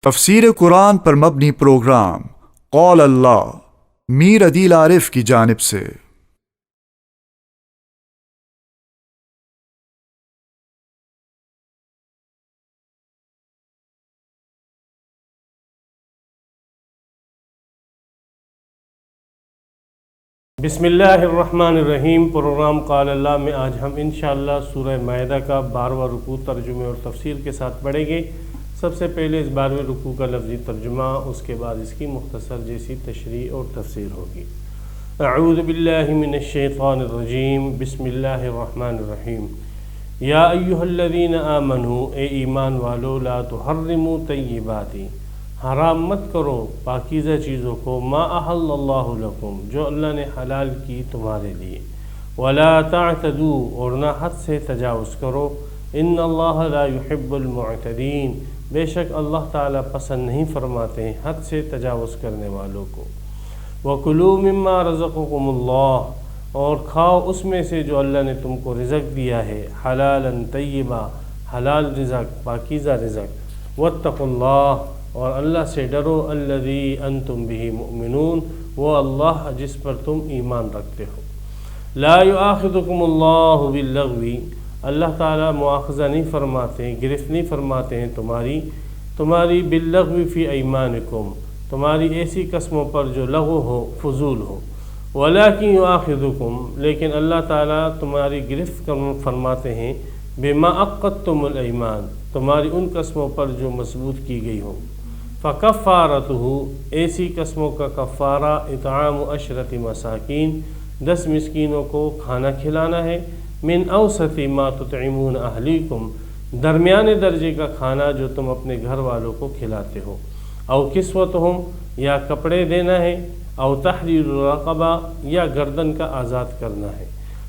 تفسیر قرآن پر مبنی پروگرام قول اللہ میر عدیل عارف کی جانب سے۔ بسم اللہ الرحمن الرحیم۔ پروگرام قال اللہ میں آج ہم انشاءاللہ سورہ مائدہ کا 12واں رکوع ترجمے اور تفسیر کے ساتھ پڑھیں گے۔ سب سے پہلے اس 12ویں رکوع کا لفظی ترجمہ، اس کے بعد اس کی مختصر جیسی تشریح اور تفسیر ہوگی۔ اعوذ باللہ من الشیطان الرجیم، بسم اللہ الرحمن الرحیم۔ یا ایہا الذین آمنوا، اے ایمان والو، لا تحرموا طیباتی، حرام مت کرو پاکیزہ چیزوں کو، ما احل اللہ لکم، جو اللہ نے حلال کی تمہارے لیے، ولا تعتدوا، اور نہ حد سے تجاوز کرو، ان اللہ لا يحب المعتدین، بے شک اللہ تعالیٰ پسند نہیں فرماتے ہیں حد سے تجاوز کرنے والوں کو۔ وَكُلُوا مِمَّا رَزَقَكُمُ اللَّهُ، اور کھاؤ اس میں سے جو اللہ نے تم کو رزق دیا ہے، حلالا طیبا، حلال رزق، پاکیزہ رزق، واتقوا اللہ، اور اللہ سے ڈرو، الذی انتم بہ مؤمنون، وہ اللہ جس پر تم ایمان رکھتے ہو۔ لا یؤاخذکم اللہ باللغو، اللہ تعالیٰ مواخذہ نہیں فرماتے، گرفت نہیں فرماتے ہیں تمہاری باللغو فی ایمانکم، تمہاری ایسی قسموں پر جو لغو ہو، فضول ہو۔ ولیکن یؤاخذکم، لیکن اللہ تعالیٰ تمہاری گرفت فرماتے ہیں، بما عقدتم الایمان، تمہاری ان قسموں پر جو مضبوط کی گئی ہو۔ فکفارتہ، ایسی قسموں کا کفارہ، اطعام 10 مساکین، 10 مسکینوں کو کھانا کھلانا ہے، من اوسط ما تطعمون اہلیکم، درمیانے درجے کا کھانا جو تم اپنے گھر والوں کو کھلاتے ہو، او کسوتہم، یا کپڑے دینا ہے، او تحریر رقبہ، یا گردن کا آزاد کرنا ہے۔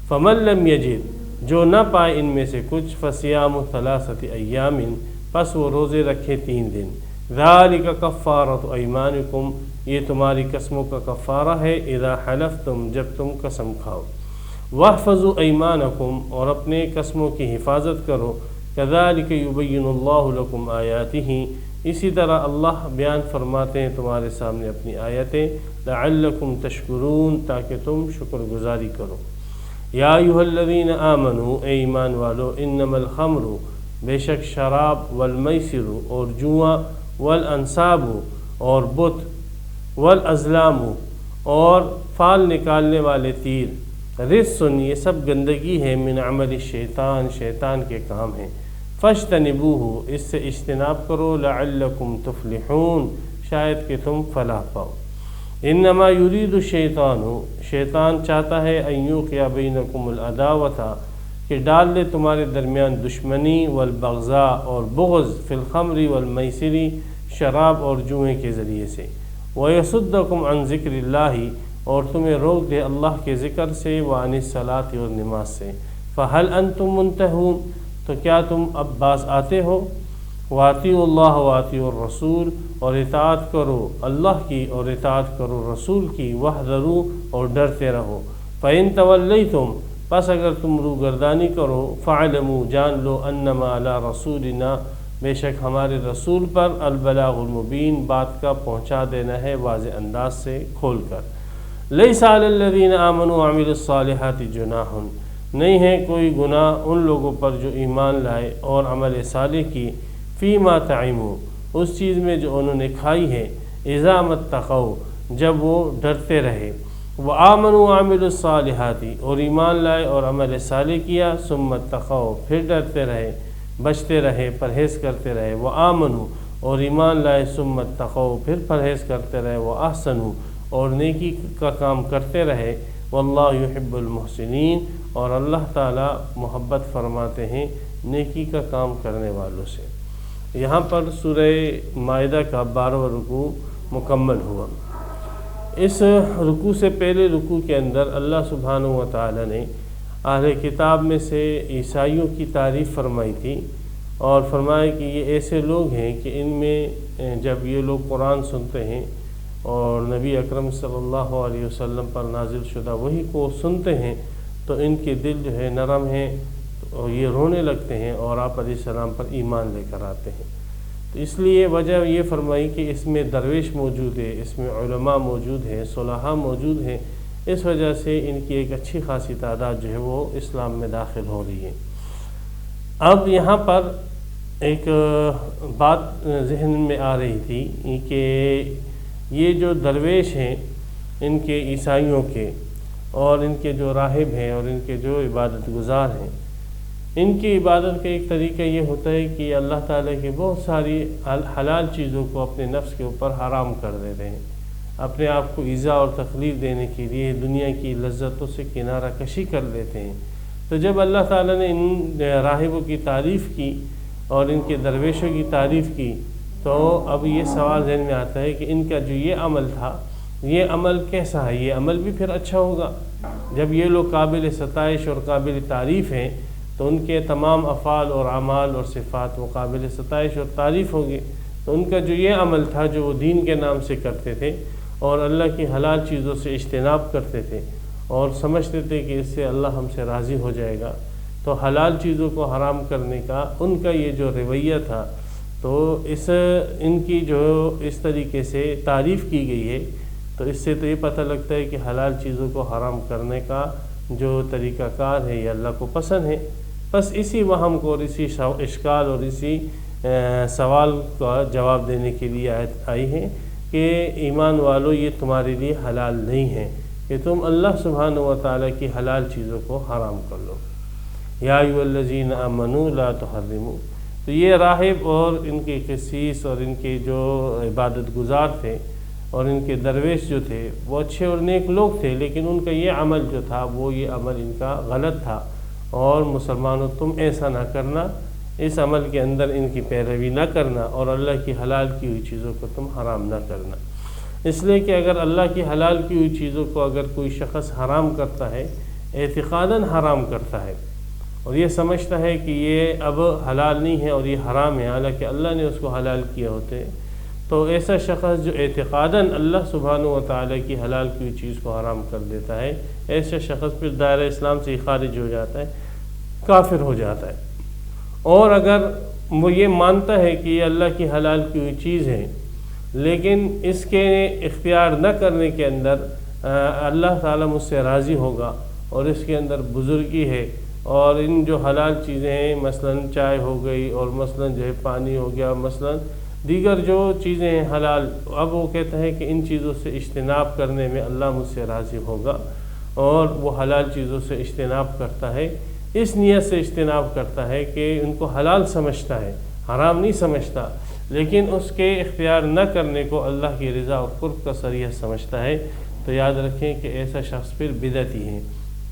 فمن لم یجد، جو نہ پائے ان میں سے کچھ، فصیام 3 ایام، پس وہ روزے رکھے 3 دن۔ ذالک کفارۃ ایمانکم، یہ تمہاری قسموں کا کفارہ ہے، اذا حلفتم، جب تم قسم کھاؤ۔ واحفظوا ایمانکم، اور اپنے قسموں کی حفاظت کرو۔ کذالک یبین اللہ لکم آیاتہ، اسی طرح اللہ بیان فرماتے ہیں تمہارے سامنے اپنی آیتیں، لعلکم تشکرون، تاکہ تم شکر گزاری کرو۔ یا ایھا الذین آمنوا، اے ایمان والو، انما الخمر، بے شک شراب، والمیسر، اور جوا، والانصاب، اور بت، والازلام، اور فال نکالنے والے تیر، رجسن، یہ سب گندگی ہے، من عمل الشیطان، شیطان کے کام ہیں، فاجتنبوہ، اس سے اجتناب کرو، لعلکم تفلحون، شاید کہ تم فلاح پاؤ۔ انما یرید الشیطان، شیطان چاہتا ہے، ان یوقع بینکم العداوۃ، کہ ڈال دے تمہارے درمیان دشمنی، والبغضاء، اور بغض، فی الخمر والمیسر، شراب اور جوئے کے ذریعے سے، ویصدکم عن ذکر اللہ، اور تمہیں روک دے اللہ کے ذکر سے، وعن الصلاۃ، اور نماز سے۔ فہل انتم منتہون، تو کیا تم اب باز آتے ہو؟ واطیعوا اللہ واطیعوا الرسول، اور اطاعت کرو اللہ کی اور اطاعت کرو رسول کی، واحذروا، اور ڈرتے رہو۔ فإن تولیتم، پس اگر تم روگردانی کرو، فاعلموا، جان لو، انما علی رسولنا، بے شک ہمارے رسول پر، البلاغ المبین، بات کا پہنچا دینا ہے واضح انداز سے کھول کر۔ لیس علی الذین آمنوا وعملوا الصالحات جناح، نہیں ہے کوئی گناہ ان لوگوں پر جو ایمان لائے اور عمل صالح کی، فیما طعموا، اس چیز میں جو انہوں نے کھائی ہے، اذا ما اتقوا، جب وہ ڈرتے رہے، وآمنوا وعملوا الصالحات، اور ایمان لائے اور عمل صالح کیا، ثم اتقوا، پھر ڈرتے رہے، بچتے رہے، پرہیز کرتے رہے، وآمنوا، اور ایمان لائے، ثم اتقوا، پھر پرہیز کرتے رہے، واحسنوا، اور نیکی کا کام کرتے رہے، واللہ یحب المحسنین، اور اللہ تعالیٰ محبت فرماتے ہیں نیکی کا کام کرنے والوں سے۔ یہاں پر سورہ مائدہ کا 12واں رکوع مکمل ہوا۔ اس رکوع سے پہلے رکوع کے اندر اللہ سبحانہ و تعالیٰ نے اہل کتاب میں سے عیسائیوں کی تعریف فرمائی تھی، اور فرمایا کہ یہ ایسے لوگ ہیں کہ ان میں جب یہ لوگ قرآن سنتے ہیں اور نبی اکرم صلی اللہ علیہ وسلم پر نازل شدہ وحی کو سنتے ہیں، تو ان کے دل جو ہے نرم ہیں، اور یہ رونے لگتے ہیں اور آپ علیہ السلام پر ایمان لے کر آتے ہیں۔ اس لیے وجہ یہ فرمائی کہ اس میں درویش موجود ہے، اس میں علماء موجود ہیں، صلحاء موجود ہیں، اس وجہ سے ان کی ایک اچھی خاصی تعداد جو ہے وہ اسلام میں داخل ہو رہی ہے۔ اب یہاں پر ایک بات ذہن میں آ رہی تھی کہ یہ جو درویش ہیں ان کے عیسائیوں کے اور ان کے جو راہب ہیں اور ان کے جو عبادت گزار ہیں، ان کی عبادت کا ایک طریقہ یہ ہوتا ہے کہ اللہ تعالیٰ کی بہت ساری حلال چیزوں کو اپنے نفس کے اوپر حرام کر دیتے ہیں، اپنے آپ کو ایذا اور تکلیف دینے کے لیے دنیا کی لذتوں سے کنارہ کشی کر لیتے ہیں۔ تو جب اللہ تعالیٰ نے ان راہبوں کی تعریف کی اور ان کے درویشوں کی تعریف کی، تو اب یہ سوال ذہن میں آتا ہے کہ ان کا جو یہ عمل تھا، یہ عمل کیسا ہے؟ یہ عمل بھی پھر اچھا ہوگا جب یہ لوگ قابل ستائش اور قابل تعریف ہیں، تو ان کے تمام افعال اور اعمال اور صفات وہ قابل ستائش اور تعریف ہوں گے۔ تو ان کا جو یہ عمل تھا جو وہ دین کے نام سے کرتے تھے اور اللہ کی حلال چیزوں سے اجتناب کرتے تھے اور سمجھتے تھے کہ اس سے اللہ ہم سے راضی ہو جائے گا، تو حلال چیزوں کو حرام کرنے کا ان کا یہ جو رویہ تھا، تو ان کی جو اس طریقے سے تعریف کی گئی ہے، تو اس سے تو یہ پتہ لگتا ہے کہ حلال چیزوں کو حرام کرنے کا جو طریقہ کار ہے یہ اللہ کو پسند ہے۔ بس اسی وہم کو اور اسی اشکال اور اسی سوال کا جواب دینے کے لیے آیت آئی ہے کہ ایمان والو یہ تمہارے لیے حلال نہیں ہے کہ تم اللہ سبحانہ و تعالیٰ کی حلال چیزوں کو حرام کر لو۔ یا ایھا الذین آمنوا لا تحرموا۔ تو یہ راہب اور ان کے قسیس اور ان کے جو عبادت گزار تھے اور ان کے درویش جو تھے وہ اچھے اور نیک لوگ تھے، لیکن ان کا یہ عمل جو تھا وہ یہ عمل ان کا غلط تھا، اور مسلمانوں تم ایسا نہ کرنا، اس عمل کے اندر ان کی پیروی نہ کرنا اور اللہ کی حلال کی ہوئی چیزوں کو تم حرام نہ کرنا۔ اس لیے کہ اگر اللہ کی حلال کی ہوئی چیزوں کو اگر کوئی شخص حرام کرتا ہے، اعتقاداً حرام کرتا ہے اور یہ سمجھتا ہے کہ یہ اب حلال نہیں ہے اور یہ حرام ہے، حالانکہ اللہ نے اس کو حلال کیا ہوتے، تو ایسا شخص جو اعتقاداً اللہ سبحانہ و تعالیٰ کی حلال کی ہوئی چیز کو حرام کر دیتا ہے، ایسا شخص پھر دائرہ اسلام سے خارج ہو جاتا ہے، کافر ہو جاتا ہے۔ اور اگر وہ یہ مانتا ہے کہ یہ اللہ کی حلال کی ہوئی چیز ہے، لیکن اس کے اختیار نہ کرنے کے اندر اللہ تعالیٰ مجھ سے راضی ہوگا اور اس کے اندر بزرگی ہے، اور ان جو حلال چیزیں ہیں مثلاً چائے ہو گئی اور مثلاً جو ہے پانی ہو گیا، مثلاً دیگر جو چیزیں ہیں حلال، اب وہ کہتا ہے کہ ان چیزوں سے اجتناب کرنے میں اللہ مجھ سے راضی ہوگا، اور وہ حلال چیزوں سے اجتناب کرتا ہے، اس نیت سے اجتناب کرتا ہے کہ ان کو حلال سمجھتا ہے، حرام نہیں سمجھتا، لیکن اس کے اختیار نہ کرنے کو اللہ کی رضا اور قرب کا ذریعہ سمجھتا ہے، تو یاد رکھیں کہ ایسا شخص پھر بدعتی ہے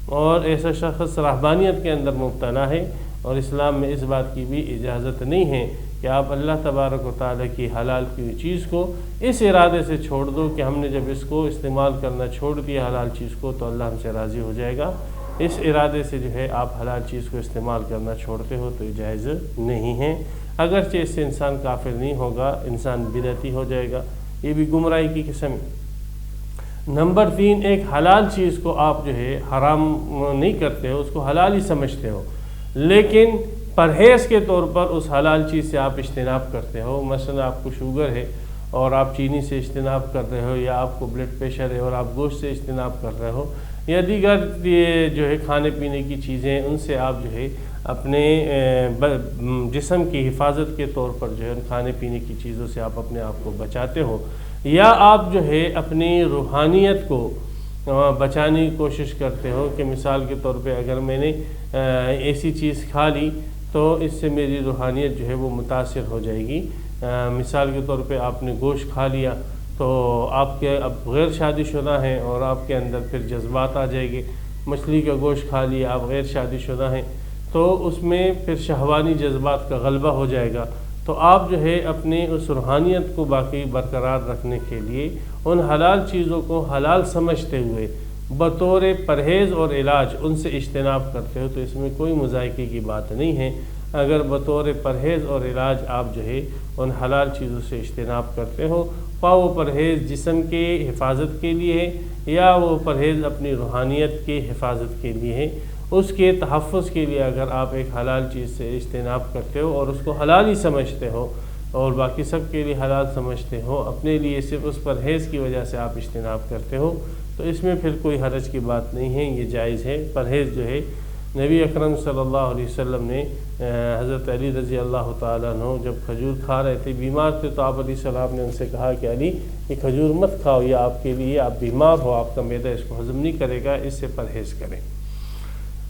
اور ایسا شخص رہبانیت کے اندر مبتلا ہے، اور اسلام میں اس بات کی بھی اجازت نہیں ہے کہ آپ اللہ تبارک و تعالیٰ کی حلال کی ہوئی چیز کو اس ارادے سے چھوڑ دو کہ ہم نے جب اس کو استعمال کرنا چھوڑ دیا حلال چیز کو تو اللہ ہم سے راضی ہو جائے گا، اس ارادے سے جو ہے آپ حلال چیز کو استعمال کرنا چھوڑتے ہو تو یہ جائز نہیں ہے، اگرچہ اس سے انسان کافر نہیں ہوگا، انسان بدعتی ہو جائے گا، یہ بھی گمراہی کی قسم ہے۔ نمبر 3، ایک حلال چیز کو آپ جو ہے حرام نہیں کرتے ہو، اس کو حلال ہی سمجھتے ہو، لیکن پرہیز کے طور پر اس حلال چیز سے آپ اجتناب کرتے ہو، مثلا آپ کو شوگر ہے اور آپ چینی سے اجتناب کر رہے ہو، یا آپ کو بلڈ پریشر ہے اور آپ گوشت سے اجتناب کر رہے ہو، یا دیگر جو ہے کھانے پینے کی چیزیں ان سے آپ جو ہے اپنے جسم کی حفاظت کے طور پر جو ہے کھانے پینے کی چیزوں سے آپ اپنے آپ کو بچاتے ہو، یا آپ جو ہے اپنی روحانیت کو بچانے کی کوشش کرتے ہو کہ مثال کے طور پہ اگر میں نے ایسی چیز کھا لی تو اس سے میری روحانیت جو ہے وہ متاثر ہو جائے گی، مثال کے طور پہ آپ نے گوشت کھا لیا تو آپ کے اب غیر شادی شدہ ہیں اور آپ کے اندر پھر جذبات آ جائیں گے، مچھلی کا گوشت کھا لیا آپ غیر شادی شدہ ہیں تو اس میں پھر شہوانی جذبات کا غلبہ ہو جائے گا، تو آپ جو ہے اپنے اس روحانیت کو باقی برقرار رکھنے کے لیے ان حلال چیزوں کو حلال سمجھتے ہوئے بطور پرہیز اور علاج ان سے اجتناب کرتے ہو، تو اس میں کوئی مذائقے کی بات نہیں ہے۔ اگر بطور پرہیز اور علاج آپ جو ہے ان حلال چیزوں سے اجتناب کرتے ہو، خواہ وہ پرہیز جسم کے حفاظت کے لیے ہے یا وہ پرہیز اپنی روحانیت کے حفاظت کے لیے ہے، اس کے تحفظ کے لیے اگر آپ ایک حلال چیز سے اجتناب کرتے ہو اور اس کو حلال ہی سمجھتے ہو، اور باقی سب کے لیے حلال سمجھتے ہو، اپنے لیے صرف اس پرہیز کی وجہ سے آپ اجتناب کرتے ہو، تو اس میں پھر کوئی حرج کی بات نہیں ہے، یہ جائز ہے۔ پرہیز جو ہے نبی اکرم صلی اللہ علیہ وسلم نے حضرت علی رضی اللہ تعالیٰ عنہ جب کھجور کھا رہے تھے، بیمار تھے، تو آپ علیہ السلام نے ان سے کہا کہ علی یہ کھجور مت کھاؤ، یہ آپ کے لیے، آپ بیمار ہو، آپ کا معدہ اس کو ہضم نہیں کرے گا، اس سے پرہیز کریں۔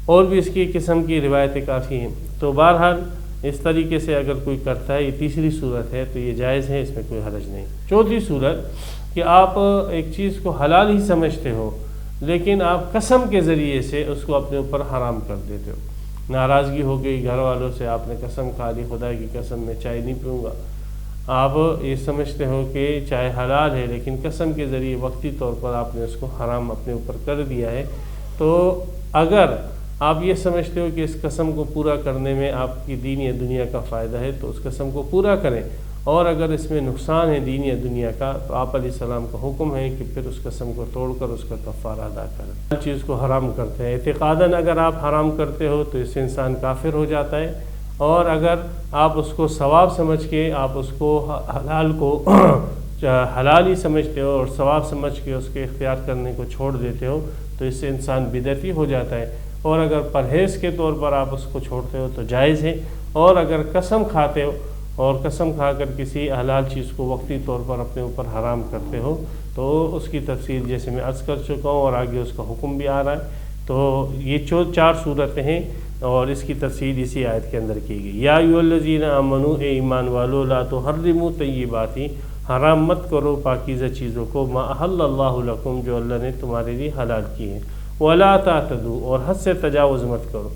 اور بھی اس کی قسم کی روایتیں کافی ہیں۔ تو بہرحال اس طریقے سے اگر کوئی کرتا ہے، یہ تیسری صورت ہے، تو یہ جائز ہے، اس میں کوئی حرج نہیں۔ چوتھی صورت کہ آپ ایک چیز کو حلال ہی سمجھتے ہو لیکن آپ قسم کے ذریعے سے اس کو اپنے اوپر حرام کر دیتے ہو۔ ناراضگی ہو گئی گھر والوں سے، آپ نے قسم کھا لی، خدا کی قسم میں چائے نہیں پیوں گا، آپ یہ سمجھتے ہو کہ چائے حلال ہے لیکن قسم کے ذریعے وقتی طور پر آپ نے اس کو حرام اپنے اوپر کر دیا ہے، تو اگر آپ یہ سمجھتے ہو کہ اس قسم کو پورا کرنے میں آپ کی دین یا دنیا کا فائدہ ہے تو اس قسم کو پورا کریں، اور اگر اس میں نقصان ہے دین یا دنیا کا تو آپ علیہ السلام کا حکم ہے کہ پھر اس قسم کو توڑ کر اس کا کفارہ ادا کریں۔ ہر چیز کو حرام کرتے ہیں، اعتقاداً اگر آپ حرام کرتے ہو تو اس سے انسان کافر ہو جاتا ہے، اور اگر آپ اس کو ثواب سمجھ کے آپ اس کو حلال کو حلال ہی سمجھتے ہو اور ثواب سمجھ کے اس کے اختیار کرنے کو چھوڑ دیتے ہو تو اس سے انسان بدعتی ہو جاتا ہے، اور اگر پرہیز کے طور پر آپ اس کو چھوڑتے ہو تو جائز ہے، اور اگر قسم کھاتے ہو اور قسم کھا کر کسی حلال چیز کو وقتی طور پر اپنے اوپر حرام کرتے ہو تو اس کی تفصیل جیسے میں عرض کر چکا ہوں، اور آگے اس کا حکم بھی آ رہا ہے۔ تو یہ 4 صورتیں ہیں اور اس کی تفصیل اسی آیت کے اندر کی گئی۔ یا ایھا الذین آمنوا، اے ایمان والو، لا تحرموا طیبات، حرام مت کرو پاکیزہ چیزوں کو، ما احل اللہ لکم، جو اللہ نے تمہارے لیے حلال کی ہے، ولا تعتدوا، اور حد سے تجاوز مت کرو۔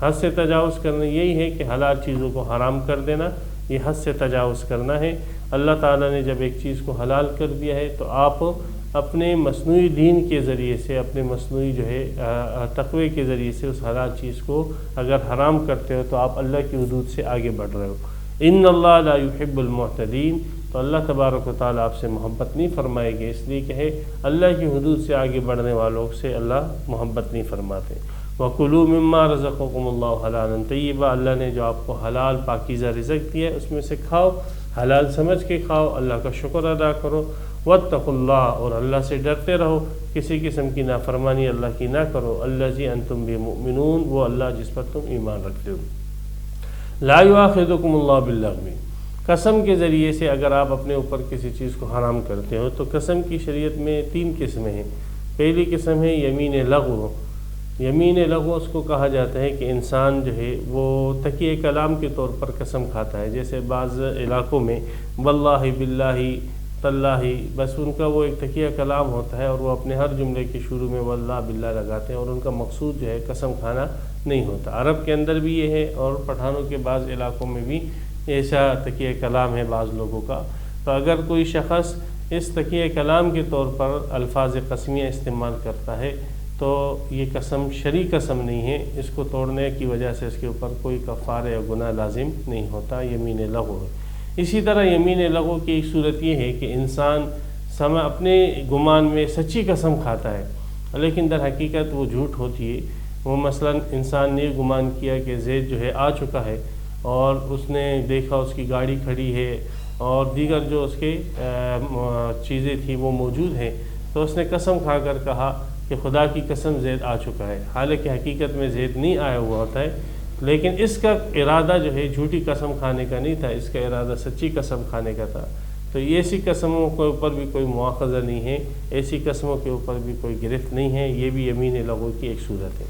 حد سے تجاوز کرنا یہی ہے کہ حلال چیزوں کو حرام کر دینا، یہ حد سے تجاوز کرنا ہے۔ اللہ تعالیٰ نے جب ایک چیز کو حلال کر دیا ہے تو آپ اپنے مصنوعی دین کے ذریعے سے، اپنے مصنوعی جو ہے تقوی کے ذریعے سے اس حلال چیز کو اگر حرام کرتے ہو تو آپ اللہ کی حدود سے آگے بڑھ رہے ہو۔ ان اللہ لا يحب المعتدین، تو اللہ تبارک و تعالیٰ آپ سے محبت نہیں فرمائے گے، اس لیے کہ ہے اللہ کی حدود سے آگے بڑھنے والوں سے اللہ محبت نہیں فرماتے۔ وَكُلُوا مِمَّا رَزَقَكُمُ اللَّهُ حَلَالًا طَيِّبًا، اللہ نے جو آپ کو حلال پاکیزہ رزق دیا ہے اس میں سے کھاؤ، حلال سمجھ کے کھاؤ، اللہ کا شکر ادا کرو۔ وَاتَّقُوا اللَّهَ، اور اللہ سے ڈرتے رہو، کسی قسم کی نافرمانی اللہ کی نہ کرو۔ الَّذِي أَنْتُمْ بِهِ مُؤْمِنُونَ، وہ اللہ جس پر تم ایمان رکھتے ہو۔ لا يُؤَاخِذُكُمُ اللَّهُ بِاللَّغْوِ، قسم کے ذریعے سے اگر آپ اپنے اوپر کسی چیز کو حرام کرتے ہو تو قسم کی شریعت میں 3 قسمیں ہیں۔ پہلی قسم ہے یمین لغو۔ یمین لغو اس کو کہا جاتا ہے کہ انسان جو ہے وہ تکیہ کلام کے طور پر قسم کھاتا ہے، جیسے بعض علاقوں میں واللہ باللہ تاللہ، بس ان کا وہ ایک تکیہ کلام ہوتا ہے اور وہ اپنے ہر جملے کے شروع میں واللہ باللہ لگاتے ہیں، اور ان کا مقصود جو ہے قسم کھانا نہیں ہوتا۔ عرب کے اندر بھی یہ ہے اور پٹھانوں کے بعض علاقوں میں بھی ایسا تکیہ کلام ہے بعض لوگوں کا۔ تو اگر کوئی شخص اس تکیہ کلام کے طور پر الفاظ قسمیہ استعمال کرتا ہے تو یہ قسم شرعی قسم نہیں ہے، اس کو توڑنے کی وجہ سے اس کے اوپر کوئی کفارہ یا گناہ لازم نہیں ہوتا، یمین لغو ہے۔ اسی طرح یمین لغو کی ایک صورت یہ ہے کہ انسان اپنے گمان میں سچی قسم کھاتا ہے لیکن در حقیقت وہ جھوٹ ہوتی ہے۔ وہ مثلا انسان نے گمان کیا کہ زید جو ہے آ چکا ہے، اور اس نے دیکھا اس کی گاڑی کھڑی ہے اور دیگر جو اس کے چیزیں تھیں وہ موجود ہیں، تو اس نے قسم کھا کر کہا کہ خدا کی قسم زید آ چکا ہے، حالانکہ حقیقت میں زید نہیں آیا ہوا ہوتا ہے، لیکن اس کا ارادہ جو ہے جھوٹی قسم کھانے کا نہیں تھا، اس کا ارادہ سچی قسم کھانے کا تھا۔ تو ایسی قسموں کے اوپر بھی کوئی مواخذہ نہیں ہے، ایسی قسموں کے اوپر بھی کوئی گرفت نہیں ہے، یہ بھی یمین لغو کی ایک صورت ہے۔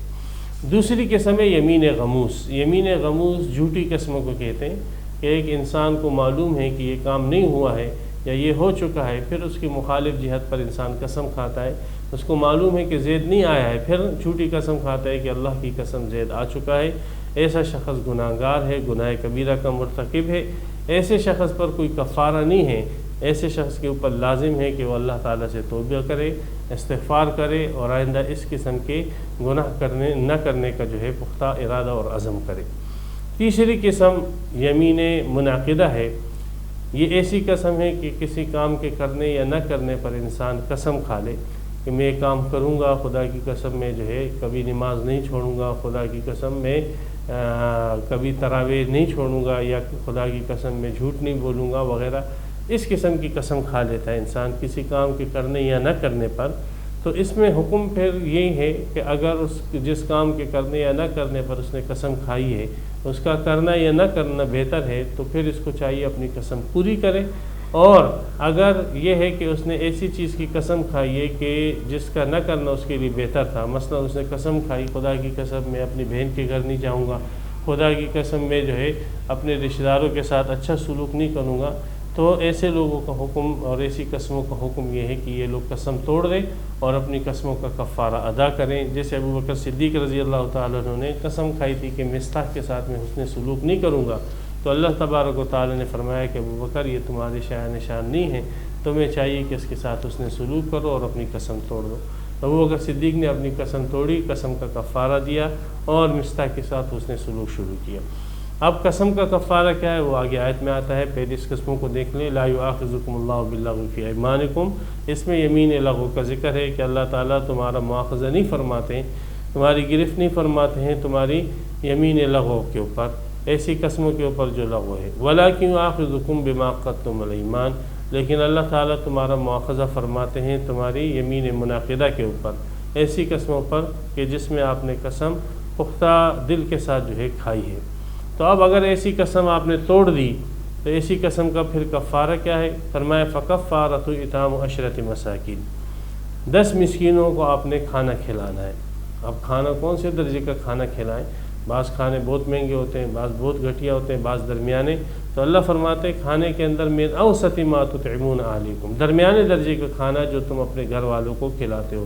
دوسری قسم ہے یمین غموس۔ یمین غموس جھوٹی قسموں کو کہتے ہیں کہ ایک انسان کو معلوم ہے کہ یہ کام نہیں ہوا ہے یا یہ ہو چکا ہے، پھر اس کی مخالف جہت پر انسان قسم کھاتا ہے، اس کو معلوم ہے کہ زید نہیں آیا ہے، پھر جھوٹی قسم کھاتا ہے کہ اللہ کی قسم زید آ چکا ہے۔ ایسا شخص گناہ گار ہے، گناہ کبیرہ کا مرتکب ہے، ایسے شخص پر کوئی کفارہ نہیں ہے، ایسے شخص کے اوپر لازم ہے کہ وہ اللہ تعالیٰ سے توبہ کرے، استغفار کرے اور آئندہ اس قسم کے گناہ نہ کرنے کا جو ہے پختہ ارادہ اور عزم کرے۔ تیسری قسم یمین منعقدہ ہے۔ یہ ایسی قسم ہے کہ کسی کام کے کرنے یا نہ کرنے پر انسان قسم کھا لے کہ میں کام کروں گا، خدا کی قسم میں جو ہے کبھی نماز نہیں چھوڑوں گا، خدا کی قسم میں کبھی تراویح نہیں چھوڑوں گا، یا خدا کی قسم میں جھوٹ نہیں بولوں گا وغیرہ، اس قسم کی قسم کھا لیتا ہے انسان کسی کام کے کرنے یا نہ کرنے پر، تو اس میں حکم پھر یہی ہے کہ اگر جس کام کے کرنے یا نہ کرنے پر اس نے قسم کھائی ہے، اس کا کرنا یا نہ کرنا بہتر ہے، تو پھر اس کو چاہیے اپنی قسم پوری کرے۔ اور اگر یہ ہے کہ اس نے ایسی چیز کی قسم کھائی ہے کہ جس کا نہ کرنا اس کے لیے بہتر تھا، مثلا اس نے قسم کھائی خدا کی قسم میں اپنی بہن کے گھر نہیں جاؤں گا، خدا کی قسم میں جو ہے اپنے رشتہ داروں کے ساتھ اچھا سلوک نہیں کروں گا، تو ایسے لوگوں کا حکم اور ایسی قسموں کا حکم یہ ہے کہ یہ لوگ قسم توڑ دیں اور اپنی قسموں کا کفارہ ادا کریں۔ جیسے ابو بکر صدیق رضی اللہ تعالیٰ عنہ نے قسم کھائی تھی کہ مصطح کے ساتھ میں حسن سلوک نہیں کروں گا، تو اللہ تبارک و تعالیٰ نے فرمایا کہ ابو بکر یہ تمہارے شایان نشان نہیں ہے، تمہیں چاہیے کہ اس کے ساتھ حسن سلوک کرو اور اپنی قسم توڑ دو۔ ابو بکر صدیق نے اپنی قسم توڑی، قسم کا کفارہ دیا اور مصطح کے ساتھ حسن سلوک شروع کیا۔ اب قسم کا کفارہ کیا ہے وہ آگے آیت میں آتا ہے، پہلے اس قسموں کو دیکھ لیں۔ لا یؤاخذکم اللہ باللغو فی ایمانکم، اس میں یمین لغو کا ذکر ہے کہ اللہ تعالیٰ تمہارا مواخذہ نہیں فرماتے ہیں، تمہاری گرفت نہیں فرماتے ہیں تمہاری یمین لغو کے اوپر، ایسی قسموں کے اوپر جو لغو ہے۔ ولیکن یؤاخذکم بما عقدتم الایمان، لیکن اللہ تعالیٰ تمہارا مواخذہ فرماتے ہیں تمہاری یمین منعقدہ کے اوپر، ایسی قسموں پر کہ جس میں آپ نے قسم پختہ دل کے ساتھ جو ہے کھائی ہے۔ تو اب اگر ایسی قسم آپ نے توڑ دی تو ایسی قسم کا پھر کفارہ کیا ہے؟ فرمایا فکفارۃ اطعام 10 مساکین، 10 مسکینوں کو آپ نے کھانا کھلانا ہے۔ اب کھانا کون سے درجے کا کھانا کھلائیں؟ بعض کھانے بہت مہنگے ہوتے ہیں، بعض بہت گھٹیا ہوتے ہیں، بعض درمیانے، تو اللہ فرماتے ہیں کھانے کے اندر من اوسط ما تطعمون اہلیکم، درمیانے درجے کا کھانا جو تم اپنے گھر والوں کو کھلاتے ہو۔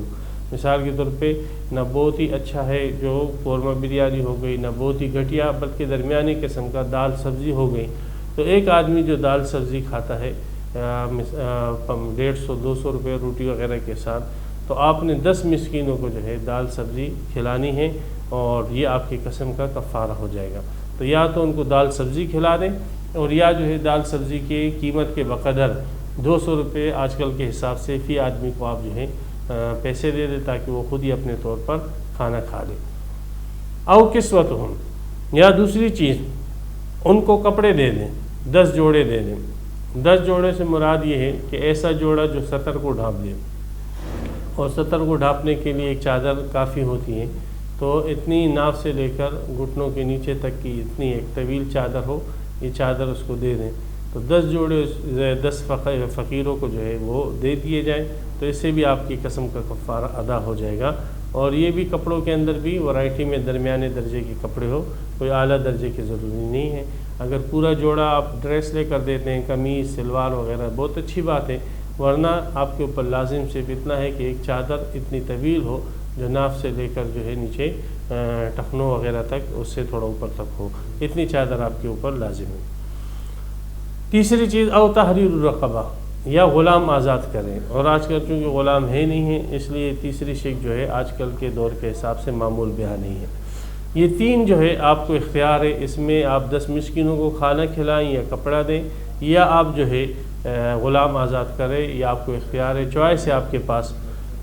مثال کے طور پہ نہ بہت ہی اچھا ہے جو قورمہ بریانی ہو گئی، نہ بہت ہی گھٹیا، بلکہ درمیانی قسم کا دال سبزی ہو گئی۔ تو ایک آدمی جو دال سبزی کھاتا ہے 150-200 روپے روٹی وغیرہ کے ساتھ، تو آپ نے 10 مسکینوں کو جو ہے دال سبزی کھلانی ہے، اور یہ آپ کی قسم کا کفارہ ہو جائے گا۔ تو یا تو ان کو دال سبزی کھلا دیں، اور یا جو ہے دال سبزی کی قیمت کے بقدر 200 روپے آج کل کے حساب سے فی آدمی کو آپ جو ہے پیسے دے دیں تاکہ وہ خود ہی اپنے طور پر کھانا کھا لے۔ او کسوتہم، یا دوسری چیز ان کو کپڑے دے دیں، 10 جوڑے دے دیں۔ 10 جوڑے سے مراد یہ ہے کہ ایسا جوڑا جو سطر کو ڈھانپ دے، اور سطر کو ڈھانپنے کے لیے ایک چادر کافی ہوتی ہے، تو اتنی ناف سے لے کر گھٹنوں کے نیچے تک کی اتنی ایک طویل چادر ہو، یہ چادر اس کو دے دیں۔ تو 10 جوڑے 10 فقیروں کو جو ہے وہ دے دیے جائیں، تو اس سے بھی آپ کی قسم کا کفارہ ادا ہو جائے گا۔ اور یہ بھی کپڑوں کے اندر بھی ورائٹی میں درمیانے درجے کے کپڑے ہو، کوئی اعلیٰ درجے کی ضروری نہیں ہے۔ اگر پورا جوڑا آپ ڈریس لے کر دیتے ہیں، قمیص سلوار وغیرہ، بہت اچھی بات ہے، ورنہ آپ کے اوپر لازم صرف اتنا ہے کہ ایک چادر اتنی طویل ہو جو ناف سے لے کر جو ہے نیچے ٹخنوں وغیرہ تک، اس سے تھوڑا اوپر تک ہو، اتنی چادر آپ کے اوپر لازم ہے۔ تیسری چیز او تحریر الرقبہ، یا غلام آزاد کریں، اور آج کل چونکہ غلام ہے نہیں ہے اس لیے تیسری شک جو ہے آج کل کے دور کے حساب سے معمول بیان نہیں ہے۔ یہ 3 جو ہے آپ کو اختیار ہے، اس میں آپ 10 مسکینوں کو کھانا کھلائیں یا کپڑا دیں، یا آپ جو ہے غلام آزاد کریں، یا آپ کو اختیار ہے، چوائس ہے آپ کے پاس۔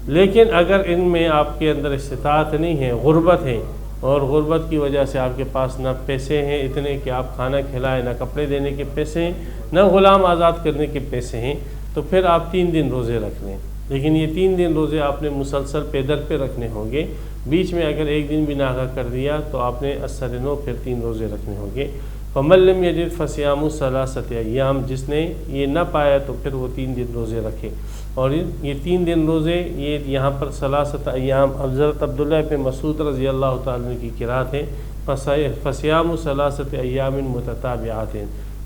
لیکن اگر ان میں آپ کے اندر استطاعت نہیں ہے، غربت ہے، اور غربت کی وجہ سے آپ کے پاس نہ پیسے ہیں اتنے کہ آپ کھانا کھلائیں، نہ کپڑے دینے کے پیسے ہیں، نہ غلام آزاد کرنے کے پیسے ہیں، تو پھر آپ 3 دن روزے رکھ لیں۔ لیکن یہ 3 دن روزے آپ نے مسلسل پے در پہ رکھنے ہوں گے، بیچ میں اگر ایک دن بھی ناغہ کر دیا تو آپ نے اثر نو پھر 3 روزے رکھنے ہوں گے۔ فَمَن لَّمْ يَجِدْ فَصِيَامُ 3 ایام، جس نے یہ نہ پایا تو پھر وہ 3 دن روزے رکھے۔ اور یہ 3 دن روزے، یہ یہاں پر 3 ایام، حضرت عبداللہ بن مسعود رضی اللہ تعالیٰ عنہ کی قرات ہے، فَصِيَامُ 3 ایام متتابعات،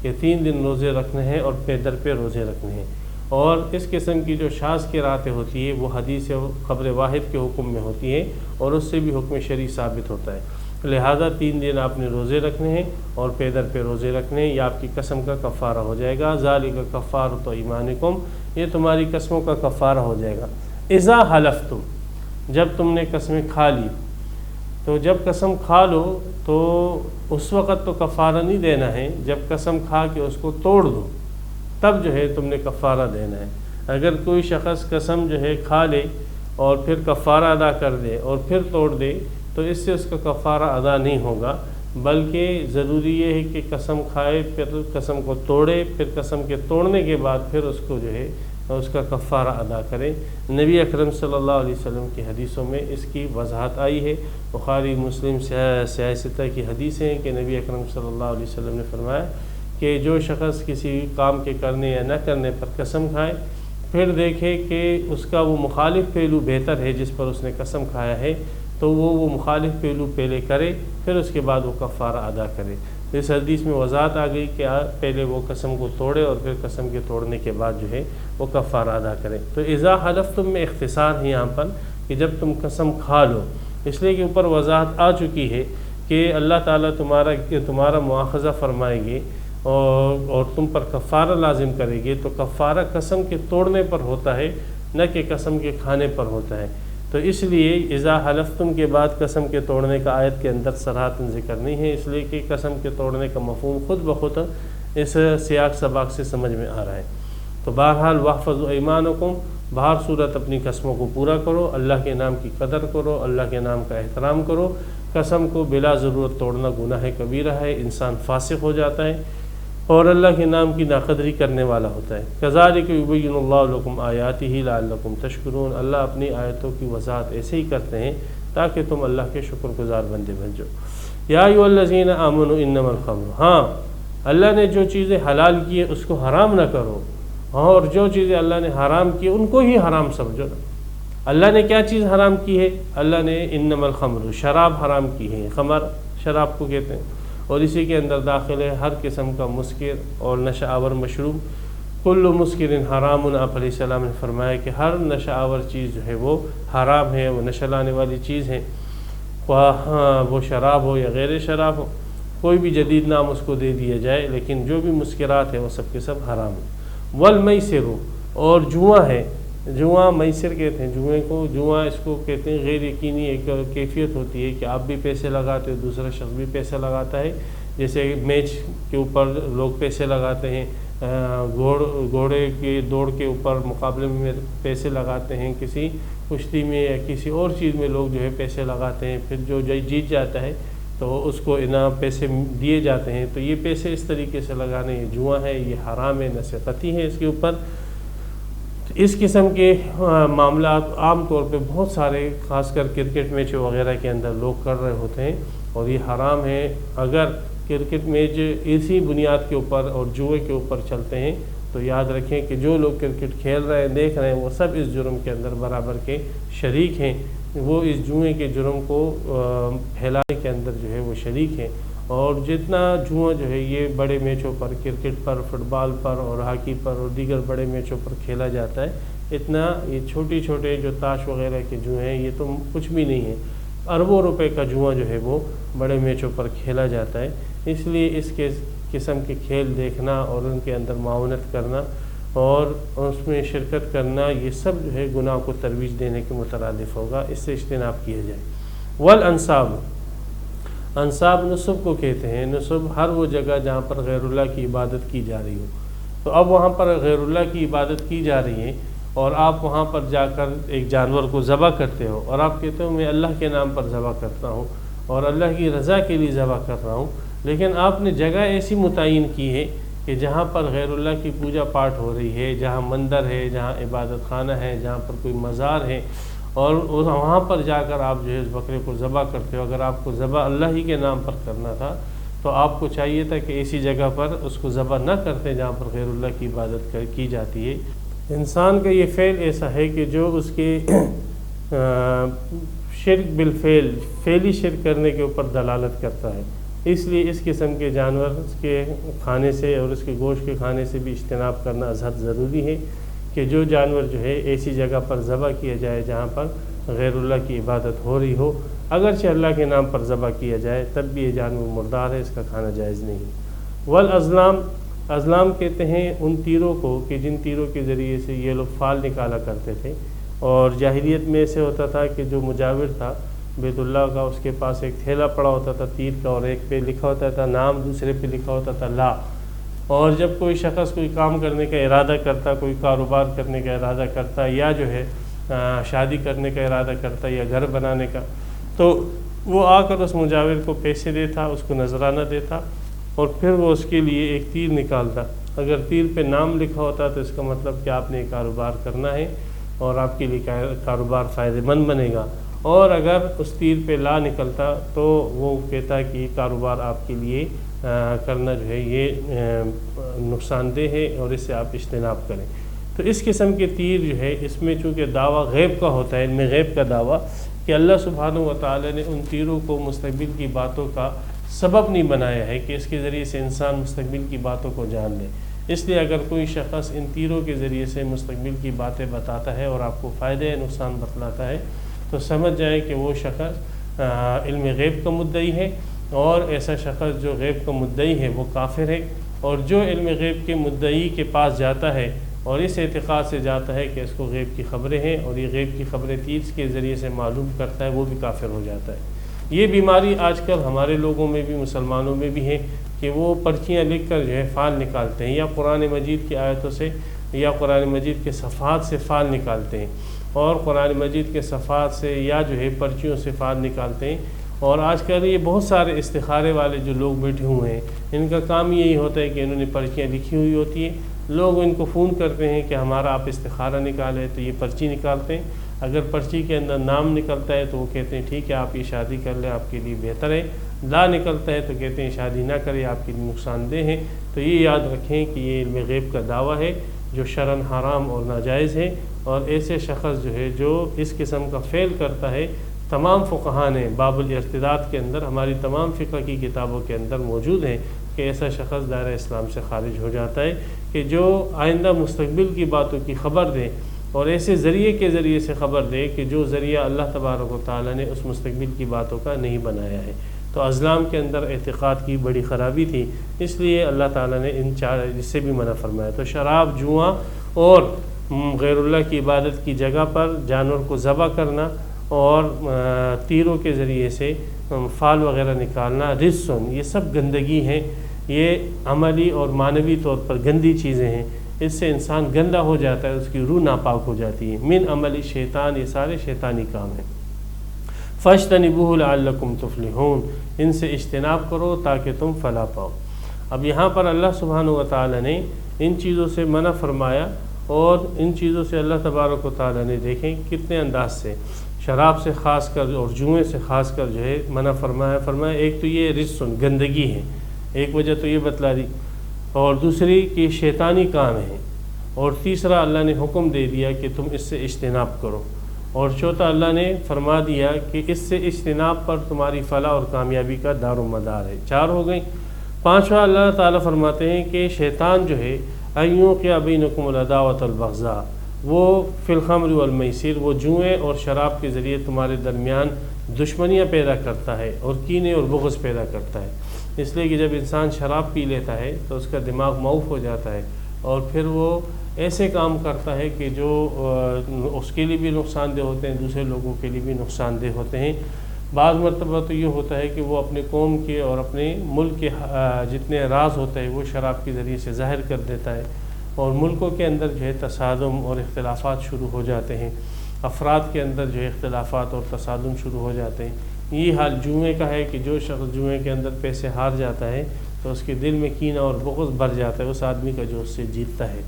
کہ 3 دن روزے رکھنے ہیں اور پے در پہ روزے رکھنے ہیں۔ اور اس قسم کی جو شاذ قراتیں ہوتی ہے وہ حدیث خبر واحد کے حکم میں ہوتی ہے، اور اس سے بھی حکم شرعی ثابت ہوتا ہے۔ لہذا 3 دن آپ نے روزے رکھنے ہیں اور پے در پہ روزے رکھنے ہیں، یہ آپ کی قسم کا کفارہ ہو جائے گا۔ ذالک کفارۃ ایمانکم، یہ تمہاری قسموں کا کفارہ ہو جائے گا۔ اذا حلفتم، جب تم نے قسمیں کھا لی، تو جب قسم کھا لو تو اس وقت تو کفارہ نہیں دینا ہے، جب قسم کھا کے اس کو توڑ دو تب جو ہے تم نے کفارہ دینا ہے۔ اگر کوئی شخص قسم جو ہے کھا لے اور پھر کفارہ ادا کر دے اور پھر توڑ دے تو اس سے اس کا کفارہ ادا نہیں ہوگا، بلکہ ضروری یہ ہے کہ قسم کھائے، پھر قسم کو توڑے، پھر قسم کے توڑنے کے بعد پھر اس کو جو ہے اس کا کفارہ ادا کرے۔ نبی اکرم صلی اللہ علیہ وسلم کی حدیثوں میں اس کی وضاحت آئی ہے۔ بخاری مسلم سیاستہ کی حدیث ہیں کہ نبی اکرم صلی اللہ علیہ وسلم نے فرمایا کہ جو شخص کسی کام کے کرنے یا نہ کرنے پر قسم کھائے، پھر دیکھے کہ اس کا وہ مخالف پہلو بہتر ہے جس پر اس نے قسم کھایا ہے، تو وہ مخالف پہلو پہلے کرے، پھر اس کے بعد وہ کفارہ ادا کرے۔ اس حدیث میں وضاحت آ گئی کہ پہلے وہ قسم کو توڑے اور پھر قسم کے توڑنے کے بعد جو ہے وہ کفارہ ادا کرے۔ تو اذا حلفتم میں اختصار ہے یہاں پر کہ جب تم قسم کھا لو، اس لیے کہ اوپر وضاحت آ چکی ہے کہ اللہ تعالیٰ تمہارا مواخذہ فرمائیں گے اور تم پر کفارہ لازم کرے گے، تو کفارہ قسم کے توڑنے پر ہوتا ہے، نہ کہ قسم کے کھانے پر ہوتا ہے۔ تو اس لیے اذا حلفتم کے بعد قسم کے توڑنے کا آیت کے اندر صراحتاً ذکر نہیں ہے، اس لیے کہ قسم کے توڑنے کا مفہوم خود بخود اس سیاق سباق سے سمجھ میں آ رہا ہے۔ تو بہرحال واحفظوا ایمانکم، بہر صورت اپنی قسموں کو پورا کرو، اللہ کے نام کی قدر کرو، اللہ کے نام کا احترام کرو۔ قسم کو بلا ضرورت توڑنا گناہ کبیرہ ہے، انسان فاسق ہو جاتا ہے اور اللہ کے نام کی ناقدری کرنے والا ہوتا ہے۔ کذالک یبین اللہ لکم آیاتہ لعلکم تشکرون، اللہ اپنی آیتوں کی وضاحت ایسے ہی کرتے ہیں تاکہ تم اللہ کے شکر گزار بندے بن جاؤ۔ یا ایھا الذین آمنوا انما الخمر، ہاں اللہ نے جو چیزیں حلال کی ہے اس کو حرام نہ کرو، اور جو چیزیں اللہ نے حرام کی ان کو ہی حرام سمجھو نا۔ اللہ نے کیا چیز حرام کی ہے؟ اللہ نے انما الخمر، شراب حرام کی ہے، خمر شراب کو کہتے ہیں، اور اسی کے اندر داخل ہے ہر قسم کا مسکر اور نشہ آور مشروب۔ کل مسکر حرام، آپ علیہ السلام نے فرمایا کہ ہر نشہ آور چیز جو ہے وہ حرام ہے، وہ نشہ لانے والی چیز ہے، وہ شراب ہو یا غیر شراب ہو، کوئی بھی جدید نام اس کو دے دیا جائے، لیکن جو بھی مسکرات ہیں وہ سب کے سب حرام ہیں۔ والمیسر، اور جوا ہے، جوا میسر کہتے ہیں جوئے کو، جوا اس کو کہتے ہیں غیر یقینی ایک کیفیت ہوتی ہے کہ آپ بھی پیسے لگاتے ہو، دوسرا شخص بھی پیسہ لگاتا ہے، جیسے میچ کے اوپر لوگ پیسے لگاتے ہیں، گھوڑے کے دوڑ کے اوپر مقابلے میں پیسے لگاتے ہیں، کسی کشتی میں یا کسی اور چیز میں لوگ جو ہے پیسے لگاتے ہیں، پھر جو جیت جاتا ہے تو اس کو انعام پیسے دیے جاتے ہیں۔ تو یہ پیسے اس طریقے سے لگانے یہ جوا ہے، یہ حرام ہے، نص قطعی ہے اس کے اوپر۔ اس قسم کے معاملات عام طور پہ بہت سارے خاص کر کرکٹ میچ وغیرہ کے اندر لوگ کر رہے ہوتے ہیں، اور یہ حرام ہے۔ اگر کرکٹ میچ اسی بنیاد کے اوپر اور جوئے کے اوپر چلتے ہیں تو یاد رکھیں کہ جو لوگ کرکٹ کھیل رہے ہیں، دیکھ رہے ہیں، وہ سب اس جرم کے اندر برابر کے شریک ہیں، وہ اس جوئے کے جرم کو پھیلانے کے اندر جو ہے وہ شریک ہیں۔ اور جتنا جوا جو ہے یہ بڑے میچوں پر، کرکٹ پر، فٹ بال پر اور ہاکی پر اور دیگر بڑے میچوں پر کھیلا جاتا ہے، اتنا یہ چھوٹے جو تاش وغیرہ کے جوئے ہیں یہ تو کچھ بھی نہیں ہے۔ اربوں روپے کا جوا جو ہے وہ بڑے میچوں پر کھیلا جاتا ہے۔ اس لیے اس کے قسم کے کھیل دیکھنا اور ان کے اندر معاونت کرنا اور اس میں شرکت کرنا، یہ سب جو ہے گناہ کو ترویج دینے کے مترادف ہوگا، اس سے اجتناب کیا جائے۔ والانصاب، انصاب نصب کو کہتے ہیں۔ نصب ہر وہ جگہ جہاں پر غیر اللہ کی عبادت کی جا رہی ہو، تو اب وہاں پر غیر اللہ کی عبادت کی جا رہی ہے اور آپ وہاں پر جا کر ایک جانور کو ذبح کرتے ہو اور آپ کہتے ہو میں اللہ کے نام پر ذبح کرتا ہوں اور اللہ کی رضا کے لیے ذبح کر رہا ہوں، لیکن آپ نے جگہ ایسی متعین کی ہے کہ جہاں پر غیر اللہ کی پوجا پاٹ ہو رہی ہے، جہاں مندر ہے، جہاں عبادت خانہ ہے، جہاں پر کوئی مزار ہے، اور وہاں پر جا کر آپ جو ہے اس بکرے کو ذبح کرتے ہو۔ اگر آپ کو ذبح اللہ ہی کے نام پر کرنا تھا تو آپ کو چاہیے تھا کہ ایسی جگہ پر اس کو ذبح نہ کرتے جہاں پر غیر اللہ کی عبادت کی جاتی ہے۔ انسان کا یہ فعل ایسا ہے کہ جو اس کے شرک بالفعل، فعلی شرک کرنے کے اوپر دلالت کرتا ہے، اس لیے اس قسم کے جانور کے کھانے سے اور اس کے گوشت کے کھانے سے بھی اجتناب کرنا ازحد ضروری ہے کہ جو جانور جو ہے ایسی جگہ پر ذبح کیا جائے جہاں پر غیر اللہ کی عبادت ہو رہی ہو، اگرچہ اللہ کے نام پر ذبح کیا جائے تب بھی یہ جانور مردار ہے، اس کا کھانا جائز نہیں ہے۔ والازلام، ازلام کہتے ہیں ان تیروں کو کہ جن تیروں کے ذریعے سے یہ لوگ فال نکالا کرتے تھے، اور جاہلیت میں ایسے ہوتا تھا کہ جو مجاور تھا بیت اللہ کا، اس کے پاس ایک تھیلا پڑا ہوتا تھا تیر کا، اور ایک پہ لکھا ہوتا تھا نام، دوسرے پہ لکھا ہوتا تھا لا، اور جب کوئی شخص کوئی کام کرنے کا ارادہ کرتا، کوئی کاروبار کرنے کا ارادہ کرتا، یا جو ہے شادی کرنے کا ارادہ کرتا یا گھر بنانے کا، تو وہ آ کر اس مجاور کو پیسے دیتا، اس کو نذرانہ دیتا، اور پھر وہ اس کے لیے ایک تیر نکالتا۔ اگر تیر پہ نام لکھا ہوتا تو اس کا مطلب کہ آپ نے کاروبار کرنا ہے اور آپ کے لیے کاروبار فائدہ مند بنے گا، اور اگر اس تیر پہ لا نکلتا تو وہ کہتا کہ یہ کاروبار آپ کے لیے کرنا جو ہے یہ نقصان دہ ہے اور اس سے آپ اجتناب کریں۔ تو اس قسم کے تیر جو ہے اس میں چونکہ دعویٰ غیب کا ہوتا ہے، علم غیب کا دعویٰ، کہ اللہ سبحانہ و تعالی نے ان تیروں کو مستقبل کی باتوں کا سبب نہیں بنایا ہے کہ اس کے ذریعے سے انسان مستقبل کی باتوں کو جان لے۔ اس لیے اگر کوئی شخص ان تیروں کے ذریعے سے مستقبل کی باتیں بتاتا ہے اور آپ کو فائدہ نقصان بتلاتا ہے تو سمجھ جائیں کہ وہ شخص علم غیب کا مدعی ہے، اور ایسا شخص جو غیب کا مدعی ہے وہ کافر ہے۔ اور جو علم غیب کے مدعی کے پاس جاتا ہے اور اس اعتقاد سے جاتا ہے کہ اس کو غیب کی خبریں ہیں اور یہ غیب کی خبریں تیر کے ذریعے سے معلوم کرتا ہے، وہ بھی کافر ہو جاتا ہے۔ یہ بیماری آج کل ہمارے لوگوں میں بھی، مسلمانوں میں بھی ہے کہ وہ پرچیاں لکھ کر جو ہے فال نکالتے ہیں، یا قرآن مجید کی آیتوں سے یا قرآن مجید کے صفحات سے فال نکالتے ہیں، اور قرآن مجید کے صفحات سے یا جو ہے پرچیوں سے فال نکالتے ہیں۔ اور آج کل یہ بہت سارے استخارے والے جو لوگ بیٹھے ہوئے ہیں، ان کا کام یہی ہوتا ہے کہ انہوں نے پرچیاں لکھی ہوئی ہوتی ہیں، لوگ ان کو فون کرتے ہیں کہ ہمارا آپ استخارہ نکالے، تو یہ پرچی نکالتے ہیں۔ اگر پرچی کے اندر نام نکلتا ہے تو وہ کہتے ہیں ٹھیک ہے آپ یہ شادی کر لیں، آپ کے لیے بہتر ہے۔ لا نکلتا ہے تو کہتے ہیں شادی نہ کریں، آپ کے لیے نقصان دہ ہے۔ تو یہ یاد رکھیں کہ یہ علم غیب کا دعویٰ ہے جو شرعاً حرام اور ناجائز ہے، اور ایسے شخص جو ہے جو اس قسم کا فعل کرتا ہے، تمام فقہاء نے باب الارتداد کے اندر، ہماری تمام فقہ کی کتابوں کے اندر موجود ہیں کہ ایسا شخص دائرہ اسلام سے خارج ہو جاتا ہے، کہ جو آئندہ مستقبل کی باتوں کی خبر دے اور ایسے ذریعے کے ذریعے سے خبر دے کہ جو ذریعہ اللہ تبارک و تعالیٰ نے اس مستقبل کی باتوں کا نہیں بنایا ہے۔ تو ازلام کے اندر اعتقاد کی بڑی خرابی تھی، اس لیے اللہ تعالیٰ نے ان چار اس سے بھی منع فرمایا۔ تو شراب، جوا اور غیر اللہ کی عبادت کی جگہ پر جانور کو ذبح کرنا اور تیروں کے ذریعے سے فال وغیرہ نکالنا، رجسن، یہ سب گندگی ہیں، یہ عملی اور معنوی طور پر گندی چیزیں ہیں۔ اس سے انسان گندا ہو جاتا ہے، اس کی روح ناپاک ہو جاتی ہے۔ من عملی شیطان، یہ سارے شیطانی کام ہیں۔ فاجتنبوہ لعلکم تفلحون، ان سے اجتناب کرو تاکہ تم فلاح پاؤ۔ اب یہاں پر اللہ سبحانہ و تعالی نے ان چیزوں سے منع فرمایا، اور ان چیزوں سے اللہ تبارک و تعالی نے دیکھیں کتنے انداز سے شراب سے خاص کر اور جوئے سے خاص کر جو ہے منع فرمایا۔ ایک تو یہ رجسن، گندگی ہے، ایک وجہ تو یہ بتلا دی، اور دوسری کہ شیطانی کام ہے، اور تیسرا اللہ نے حکم دے دیا کہ تم اس سے اجتناب کرو، اور چوتھا اللہ نے فرما دیا کہ اس سے اجتناب پر تمہاری فلاح اور کامیابی کا دار و مدار ہے۔ چار ہو گئیں۔ پانچواں اللہ تعالیٰ فرماتے ہیں کہ شیطان جو ہے ایوقع بینکم العداوۃ والبغضاء، وہ فی الخمر والمیسر، وہ جوئے اور شراب کے ذریعے تمہارے درمیان دشمنیاں پیدا کرتا ہے اور کینے اور بغض پیدا کرتا ہے۔ اس لیے کہ جب انسان شراب پی لیتا ہے تو اس کا دماغ معوف ہو جاتا ہے، اور پھر وہ ایسے کام کرتا ہے کہ جو اس کے لیے بھی نقصان دہ ہوتے ہیں، دوسرے لوگوں کے لیے بھی نقصان دہ ہوتے ہیں۔ بعض مرتبہ تو یہ ہوتا ہے کہ وہ اپنے قوم کے اور اپنے ملک کے جتنے راز ہوتے ہیں وہ شراب کے ذریعے سے ظاہر کر دیتا ہے، اور ملکوں کے اندر جو ہے تصادم اور اختلافات شروع ہو جاتے ہیں، افراد کے اندر جو ہے اختلافات اور تصادم شروع ہو جاتے ہیں۔ یہ حال جوئے کا ہے کہ جو شخص جوئے کے اندر پیسے ہار جاتا ہے تو اس کے دل میں کینہ اور بغض بھر جاتا ہے اس آدمی کا جو اس سے جیتتا ہے۔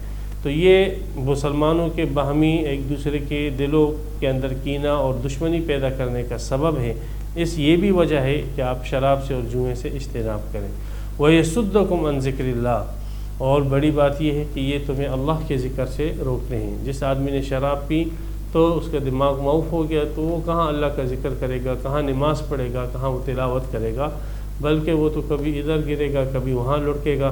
تو یہ مسلمانوں کے باہمی ایک دوسرے کے دلوں کے اندر کینہ اور دشمنی پیدا کرنے کا سبب ہے۔ یہ بھی وجہ ہے کہ آپ شراب سے اور جوئے سے اجتناب کریں۔ وَيَصُدُّكُمْ عَنْ ذِكْرِ اللَّهِ، اور بڑی بات یہ ہے کہ یہ تمہیں اللہ کے ذکر سے روکتے ہیں۔ جس آدمی نے شراب پی تو اس کا دماغ معوف ہو گیا تو وہ کہاں اللہ کا ذکر کرے گا، کہاں نماز پڑھے گا، کہاں وہ تلاوت کرے گا، بلکہ وہ تو کبھی ادھر گرے گا، کبھی وہاں لڑکے گا۔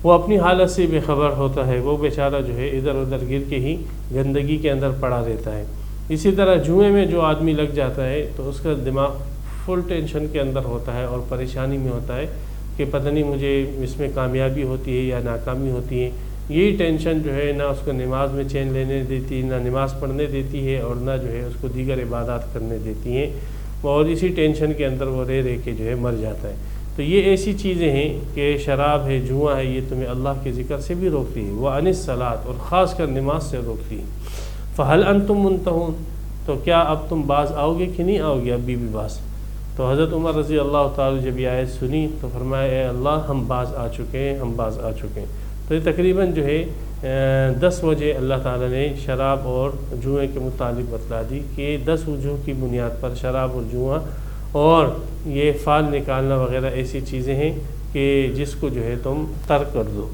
وہ اپنی حالت سے بے خبر ہوتا ہے، وہ بیچارہ جو ہے ادھر ادھر گر کے ہی گندگی کے اندر پڑا رہتا ہے۔ اسی طرح جوئے میں جو آدمی لگ جاتا ہے تو اس کا دماغ فل ٹینشن کے اندر ہوتا ہے اور پریشانی میں ہوتا ہے کہ پتہ نہیں مجھے اس میں کامیابی ہوتی ہے یا ناکامی ہوتی ہے۔ یہی ٹینشن جو ہے نہ اس کو نماز میں چین لینے دیتی، نہ نماز پڑھنے دیتی ہے، اور نہ جو ہے اس کو دیگر عبادات کرنے دیتی ہیں، اور اسی ٹینشن کے اندر وہ رہ کے جو ہے مر جاتا ہے۔ تو یہ ایسی چیزیں ہیں کہ شراب ہے، جوا ہے، یہ تمہیں اللہ کے ذکر سے بھی روکتی ہے، وعن الصلاۃ، اور خاص کر نماز سے روکتی ہے۔ فہل انتم منتہون، تو کیا اب تم باز آؤ گے کہ نہیں آؤ گے؟ ابھی بھی باز تو حضرت عمر رضی اللہ تعالی جب یہ آیت سنی تو فرمایا اے اللہ ہم باز آ چکے ہیں، ہم باز آ چکے ہیں۔ تو یہ تقریباً جو ہے 10 وجہ اللہ تعالیٰ نے شراب اور جوئے کے متعلق بتلا دی کہ 10 وجوہ کی بنیاد پر شراب اور جوا اور یہ فال نکالنا وغیرہ ایسی چیزیں ہیں کہ جس کو جو ہے تم ترک کر دو۔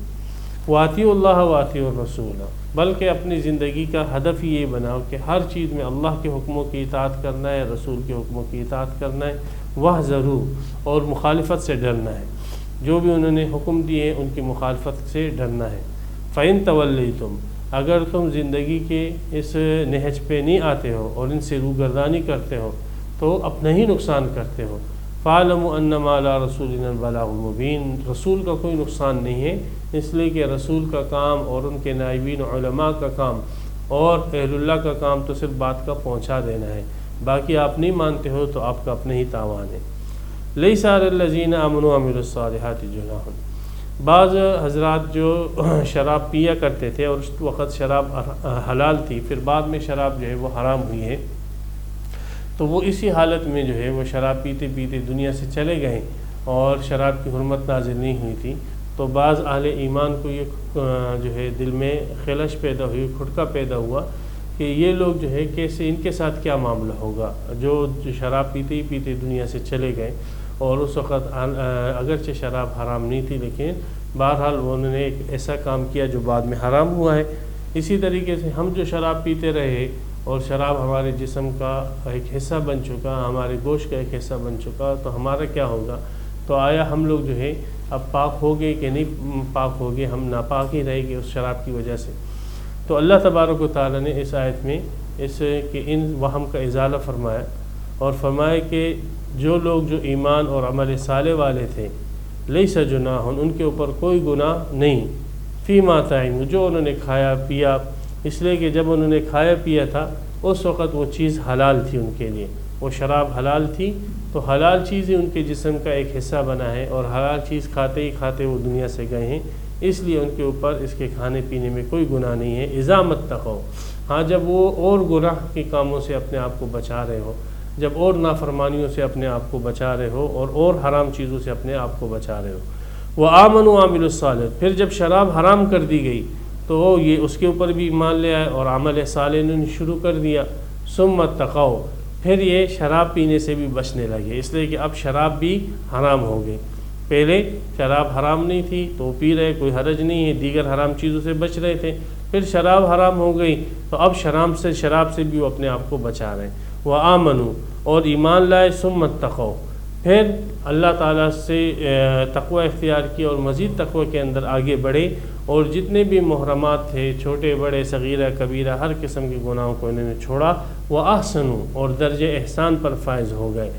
وَأَطِیعُوا اللَّهَ وَأَطِیعُوا الرَّسُولَ، بلکہ اپنی زندگی کا ہدف ہی یہ بناؤ کہ ہر چیز میں اللہ کے حکموں کی اطاعت کرنا ہے، رسول کے حکموں کی اطاعت کرنا ہے، وَاحْذَرُوا اور مخالفت سے ڈرنا ہے، جو بھی انہوں نے حکم دیے ان کی مخالفت سے ڈرنا ہے۔ فَإِن تَوَلَّيْتُمْ، اگر تم زندگی کے اس نہج پہ نہیں آتے ہو اور ان سے روگردانی کرتے ہو تو اپنا ہی نقصان کرتے ہو۔ فَاعْلَمُوا أَنَّمَا عَلَىٰ رَسُولِنَا الْبَلَاغُ الْمُبِينُ، رسول کا کوئی نقصان نہیں ہے، اس لیے کہ رسول کا کام اور ان کے نائبین علماء کا کام اور اہل اللہ کا کام تو صرف بات کا پہنچا دینا ہے، باقی آپ نہیں مانتے ہو تو آپ کا اپنے ہی تاوان ہے۔ لَيْسَ عَلَى الَّذِينَ آمَنُوا وَعَمِلُوا الصَّالِحَاتِ جُنَاحٌ، بعض حضرات جو شراب پیا کرتے تھے اور اس وقت شراب حلال تھی، پھر بعد میں شراب جو ہے وہ حرام ہوئی ہے، تو وہ اسی حالت میں جو ہے وہ شراب پیتے پیتے دنیا سے چلے گئے اور شراب کی حرمت نازل نہیں ہوئی تھی، تو بعض اہل ایمان کو یہ جو ہے دل میں خلش پیدا ہوئی، کھٹکا پیدا ہوا کہ یہ لوگ جو ہے کیسے، ان کے ساتھ کیا معاملہ ہوگا جو شراب پیتے ہی پیتے دنیا سے چلے گئے، اور اس وقت اگرچہ شراب حرام نہیں تھی لیکن بہرحال انہوں نے ایک ایسا کام کیا جو بعد میں حرام ہوا ہے۔ اسی طریقے سے ہم جو شراب پیتے رہے اور شراب ہمارے جسم کا ایک حصہ بن چکا، ہمارے گوشت کا ایک حصہ بن چکا، تو ہمارا کیا ہوگا؟ تو آیا ہم لوگ جو ہے اب پاک ہو گئے کہ نہیں پاک ہو گئے؟ ہم ناپاک ہی رہے گے اس شراب کی وجہ سے۔ تو اللہ تبارک و تعالیٰ نے اس آیت میں اس کہ ان وہم کا ازالہ فرمایا اور فرمایا کہ جو لوگ جو ایمان اور عمل صالح والے تھے، لیس جناح، ان کے اوپر کوئی گناہ نہیں، فیما طعموا، جو انہوں نے کھایا پیا، اس لیے کہ جب انہوں نے کھایا پیا تھا اس وقت وہ چیز حلال تھی ان کے لیے، وہ شراب حلال تھی، تو حلال چیزیں ان کے جسم کا ایک حصہ بنا ہے اور حلال چیز کھاتے ہی کھاتے وہ دنیا سے گئے ہیں، اس لیے ان کے اوپر اس کے کھانے پینے میں کوئی گناہ نہیں ہے۔ اذا متقوا، ہاں جب وہ اور گناہ کے کاموں سے اپنے آپ کو بچا رہے ہو، جب اور نافرمانیوں سے اپنے آپ کو بچا رہے ہو اور حرام چیزوں سے اپنے آپ کو بچا رہے ہو۔ وآمنوا وعملوا الصالحات، پھر جب شراب حرام کر دی گئی تو یہ اس کے اوپر بھی ایمان لے آئے اور عمل صالح نے شروع کر دیا۔ ثم اتقوا، پھر یہ شراب پینے سے بھی بچنے لگے، اس لیے کہ اب شراب بھی حرام ہو گئی، پہلے شراب حرام نہیں تھی تو پی رہے، کوئی حرج نہیں ہے، دیگر حرام چیزوں سے بچ رہے تھے، پھر شراب حرام ہو گئی تو اب شراب سے بھی وہ اپنے آپ کو بچا رہے ہیں۔ وآمنوا، اور ایمان لائے، ثم اتقوا، پھر اللہ تعالیٰ سے تقوی اختیار کی اور مزید تقوی کے اندر آگے بڑھے اور جتنے بھی محرمات تھے، چھوٹے بڑے صغیرہ کبیرہ، ہر قسم کے گناہوں کو انہوں نے چھوڑا۔ وَأَحْسَنُوا، اور درجہ احسان پر فائز ہو گئے۔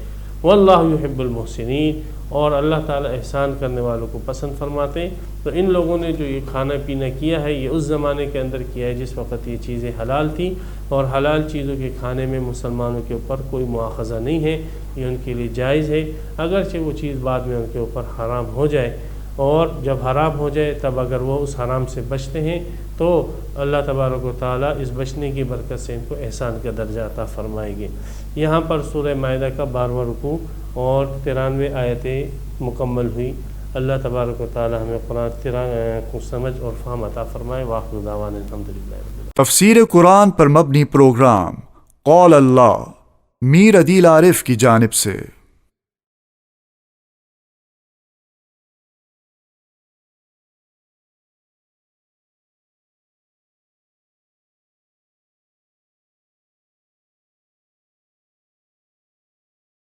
وَاللَّهُ يُحِبُّ الْمُحْسِنِينَ، اور اللہ تعالیٰ احسان کرنے والوں کو پسند فرماتے ہیں۔ تو ان لوگوں نے جو یہ کھانا پینا کیا ہے یہ اس زمانے کے اندر کیا ہے جس وقت یہ چیزیں حلال تھیں، اور حلال چیزوں کے کھانے میں مسلمانوں کے اوپر کوئی مواخذہ نہیں ہے، یہ ان کے لیے جائز ہے، اگرچہ وہ چیز بعد میں ان کے اوپر حرام ہو جائے، اور جب حرام ہو جائے تب اگر وہ اس حرام سے بچتے ہیں تو اللہ تبارک و تعالیٰ اس بچنے کی برکت سے ان کو احسان کا درجہ عطا فرمائے گے۔ یہاں پر سورہ مائدہ کا 12واں رکوع اور 93 آیتیں مکمل ہوئی۔ اللہ تبارک و تعالیٰ ہمیں قرآن کو سمجھ اور فہم عطا فرمائے۔ وآخر دعوانا الحمدللہ رب العالمین۔ تفسیر قرآن پر مبنی پروگرام قول اللہ میر عدیل عارف کی جانب سے